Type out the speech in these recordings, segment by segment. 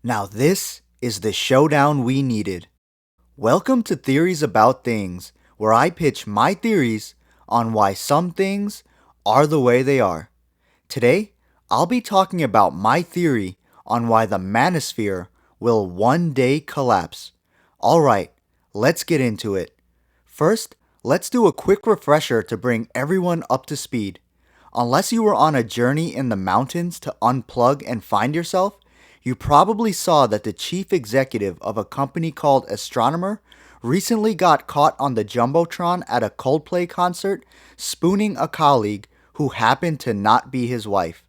Now this is the showdown we needed. Welcome to Theories About Things, where I pitch my theories on why some things are the way they are. Today, I'll be talking about my theory on why the manosphere will one day collapse. Alright, let's get into it. First, let's do a quick refresher to bring everyone up to speed. Unless you were on a journey in the mountains to unplug and find yourself, you probably saw that the chief executive of a company called Astronomer recently got caught on the Jumbotron at a Coldplay concert spooning a colleague who happened to not be his wife.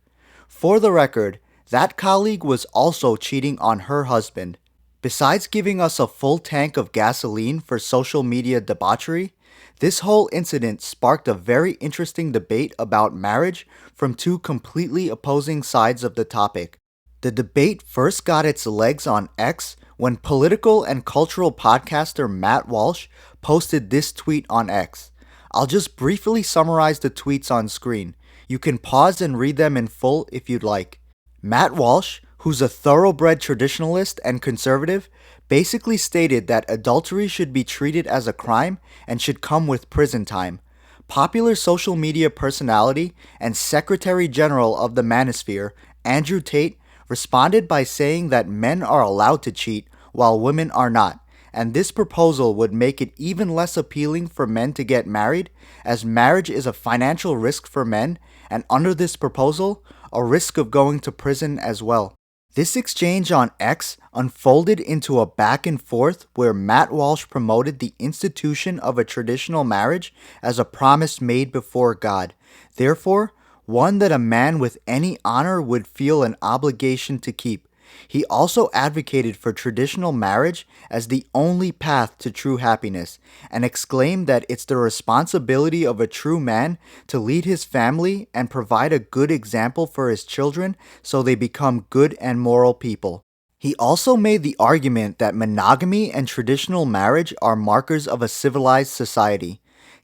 For the record, that colleague was also cheating on her husband. Besides giving us a full tank of gasoline for social media debauchery, this whole incident sparked a very interesting debate about marriage from two completely opposing sides of the topic. The debate first got its legs on X when political and cultural podcaster Matt Walsh posted this tweet on X. I'll just briefly summarize the tweets on screen. You can pause and read them in full if you'd like. Matt Walsh, who's a thoroughbred traditionalist and conservative, basically stated that adultery should be treated as a crime and should come with prison time. Popular social media personality and Secretary General of the Manosphere, Andrew Tate, responded by saying that men are allowed to cheat while women are not, and this proposal would make it even less appealing for men to get married, as marriage is a financial risk for men, and under this proposal, a risk of going to prison as well. This exchange on X unfolded into a back and forth where Matt Walsh promoted the institution of a traditional marriage as a promise made before God. Therefore, one that a man with any honor would feel an obligation to keep. He also advocated for traditional marriage as the only path to true happiness, and exclaimed that it's the responsibility of a true man to lead his family and provide a good example for his children so they become good and moral people. He also made the argument that monogamy and traditional marriage are markers of a civilized society.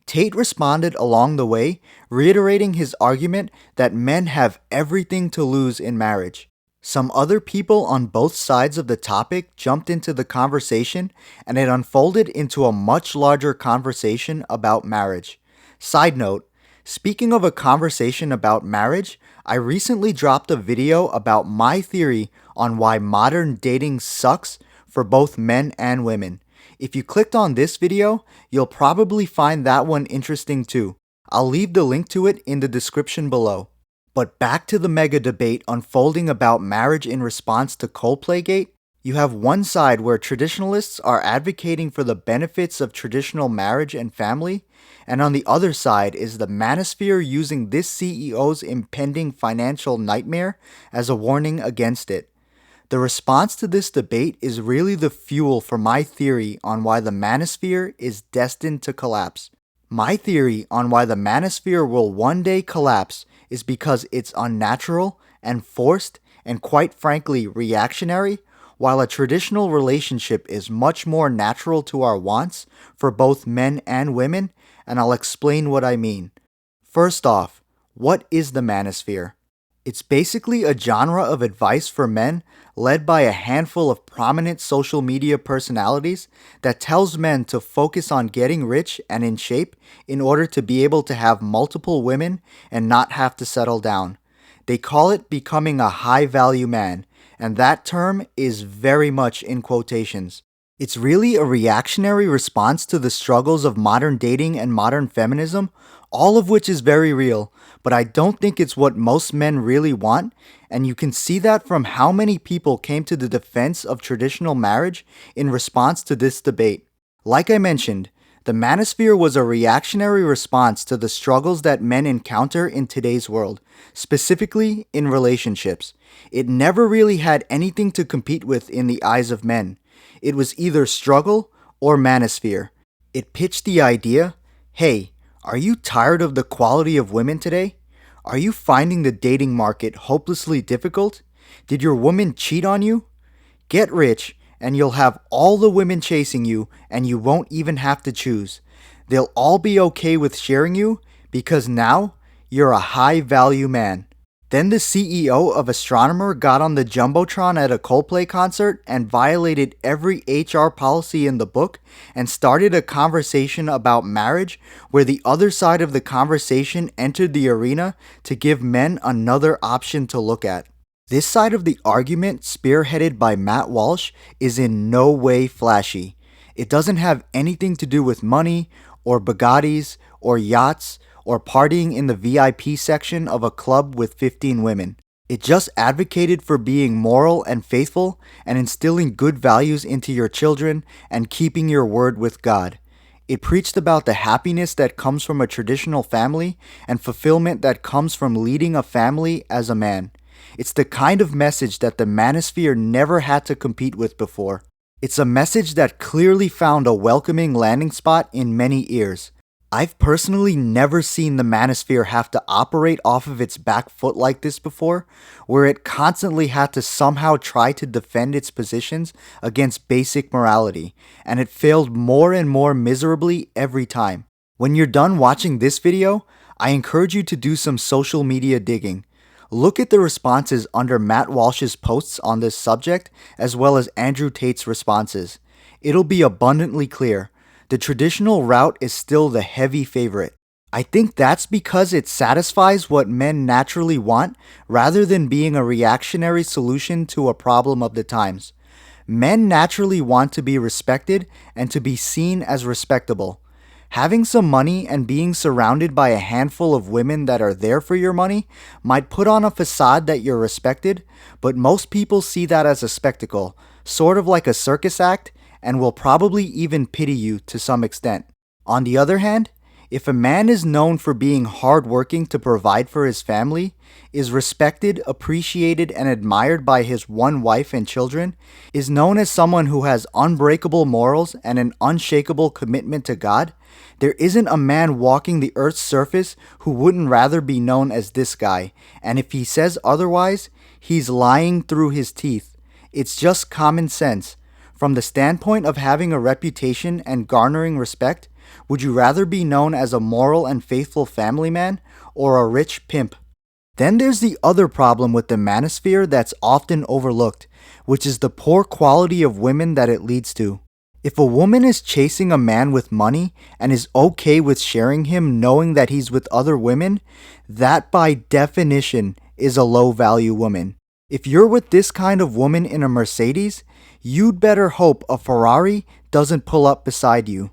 Tate responded along the way, reiterating his argument that men have everything to lose in marriage. Some other people on both sides of the topic jumped into the conversation, and it unfolded into a much larger conversation about marriage. Side note, speaking of a conversation about marriage, I recently dropped a video about my theory on why modern dating sucks for both men and women. If you clicked on this video, you'll probably find that one interesting too. I'll leave the link to it in the description below. But back to the mega debate unfolding about marriage in response to Coldplaygate. You have one side where traditionalists are advocating for the benefits of traditional marriage and family, and on the other side is the manosphere using this CEO's impending financial nightmare as a warning against it. The response to this debate is really the fuel for my theory on why the manosphere is destined to collapse. My theory on why the manosphere will one day collapse is because it's unnatural and forced and quite frankly reactionary, while a traditional relationship is much more natural to our wants for both men and women, and I'll explain what I mean. First off, what is the manosphere? It's basically a genre of advice for men led by a handful of prominent social media personalities that tells men to focus on getting rich and in shape in order to be able to have multiple women and not have to settle down. They call it becoming a high-value man, and that term is very much in quotations. It's really a reactionary response to the struggles of modern dating and modern feminism, all of which is very real, but I don't think it's what most men really want, and you can see that from how many people came to the defense of traditional marriage in response to this debate. Like I mentioned, the manosphere was a reactionary response to the struggles that men encounter in today's world, specifically in relationships. It never really had anything to compete with in the eyes of men. It was either struggle or manosphere. It pitched the idea, hey, are you tired of the quality of women today? Are you finding the dating market hopelessly difficult? Did your woman cheat on you? Get rich and you'll have all the women chasing you and you won't even have to choose. They'll all be okay with sharing you because now you're a high value man. Then the CEO of Astronomer got on the Jumbotron at a Coldplay concert and violated every HR policy in the book and started a conversation about marriage where the other side of the conversation entered the arena to give men another option to look at. This side of the argument, spearheaded by Matt Walsh, is in no way flashy. It doesn't have anything to do with money, or Bugattis, or yachts, or partying in the VIP section of a club with 15 women. It just advocated for being moral and faithful and instilling good values into your children and keeping your word with God. It preached about the happiness that comes from a traditional family and fulfillment that comes from leading a family as a man. It's the kind of message that the Manosphere never had to compete with before. It's a message that clearly found a welcoming landing spot in many ears. I've personally never seen the Manosphere have to operate off of its back foot like this before, where it constantly had to somehow try to defend its positions against basic morality, and it failed more and more miserably every time. When you're done watching this video, I encourage you to do some social media digging. Look at the responses under Matt Walsh's posts on this subject, as well as Andrew Tate's responses. It'll be abundantly clear. The traditional route is still the heavy favorite. I think that's because it satisfies what men naturally want rather than being a reactionary solution to a problem of the times. Men naturally want to be respected and to be seen as respectable. Having some money and being surrounded by a handful of women that are there for your money might put on a facade that you're respected, but most people see that as a spectacle, sort of like a circus act, and will probably even pity you to some extent. On the other hand, if a man is known for being hardworking to provide for his family, is respected, appreciated, and admired by his one wife and children, is known as someone who has unbreakable morals and an unshakable commitment to God, there isn't a man walking the earth's surface who wouldn't rather be known as this guy, and if he says otherwise, he's lying through his teeth. It's just common sense. From the standpoint of having a reputation and garnering respect, would you rather be known as a moral and faithful family man or a rich pimp? Then there's the other problem with the Manosphere that's often overlooked, which is the poor quality of women that it leads to. If a woman is chasing a man with money and is okay with sharing him knowing that he's with other women, that by definition is a low-value woman. If you're with this kind of woman in a Mercedes, you'd better hope a Ferrari doesn't pull up beside you.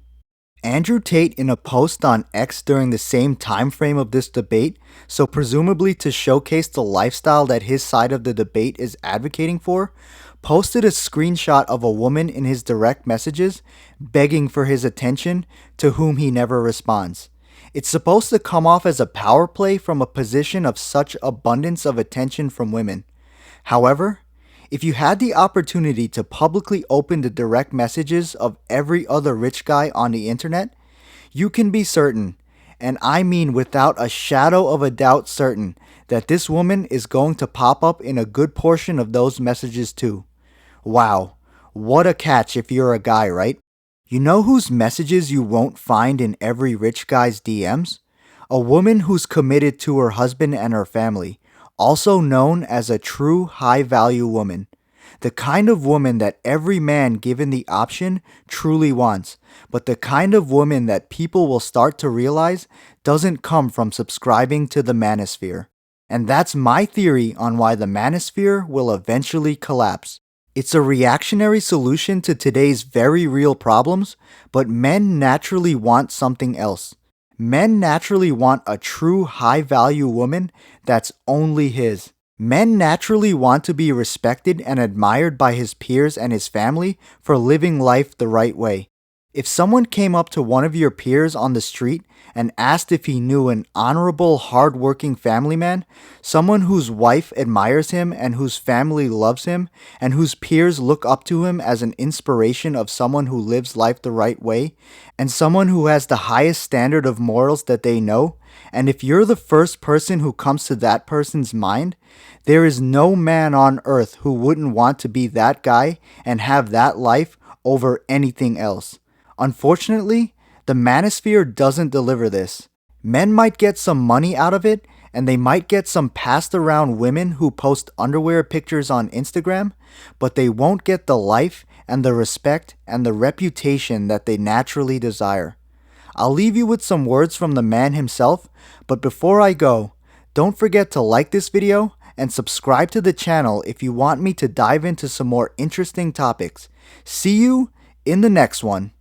Andrew Tate, in a post on X during the same time frame of this debate, so presumably to showcase the lifestyle that his side of the debate is advocating for, posted a screenshot of a woman in his direct messages begging for his attention, to whom he never responds. It's supposed to come off as a power play from a position of such abundance of attention from women. However, if you had the opportunity to publicly open the direct messages of every other rich guy on the internet, you can be certain, and I mean without a shadow of a doubt certain, that this woman is going to pop up in a good portion of those messages too. Wow, what a catch if you're a guy, right? You know whose messages you won't find in every rich guy's DMs? A woman who's committed to her husband and her family, also known as a true high-value woman. The kind of woman that every man given the option truly wants, but the kind of woman that people will start to realize doesn't come from subscribing to the Manosphere. And that's my theory on why the Manosphere will eventually collapse. It's a reactionary solution to today's very real problems, but men naturally want something else. Men naturally want a true high-value woman that's only his. Men naturally want to be respected and admired by his peers and his family for living life the right way. If someone came up to one of your peers on the street and asked if he knew an honorable, hard-working family man, someone whose wife admires him and whose family loves him, and whose peers look up to him as an inspiration of someone who lives life the right way, and someone who has the highest standard of morals that they know, and if you're the first person who comes to that person's mind, there is no man on earth who wouldn't want to be that guy and have that life over anything else. Unfortunately, the Manosphere doesn't deliver this. Men might get some money out of it, and they might get some passed around women who post underwear pictures on Instagram, but they won't get the life and the respect and the reputation that they naturally desire. I'll leave you with some words from the man himself, but before I go, don't forget to like this video and subscribe to the channel if you want me to dive into some more interesting topics. See you in the next one.